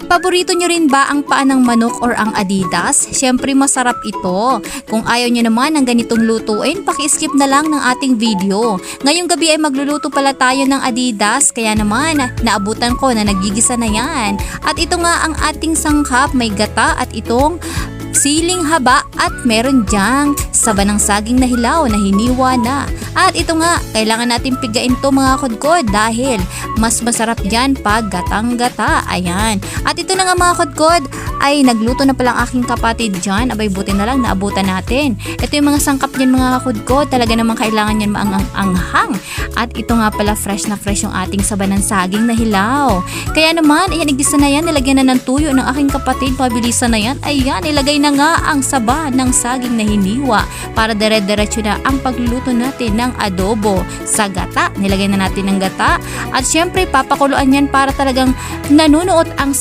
Paborito nyo rin ba ang paa ng manok or ang Adidas? Siyempre masarap ito. Kung ayaw nyo naman ng ganitong lutuin, paki-skip na lang ng ating video. Ngayong gabi ay magluluto pala tayo ng Adidas, kaya naman naabutan ko na nagigisa na yan. At ito nga ang ating sangkap, may gata at itong siling haba at meron dyang saba ng saging na hilaw na hiniwa na. At ito nga, kailangan natin pigain to mga kudkod dahil mas masarap dyan pag gatang-gata. Ayan. At ito na nga mga kudkod, ay nagluto na palang aking kapatid dyan. Abay buti na lang naabutan natin. Ito yung mga sangkap dyan mga kudkod. Talaga naman kailangan yan maanghang. At ito nga pala fresh na fresh yung ating saba ng saging na hilaw. Kaya naman, ayan, igisa na yan. Nilagyan na ng tuyo ng aking kapatid. Pabilisan na yan. Ayan, ilagay na nga ang saba ng saging na hiniwa para dire-diretso na ang pagluluto natin ng adobo sa gata. Nilagay na natin ng gata at syempre papakuluan yan para talagang nanunuot ang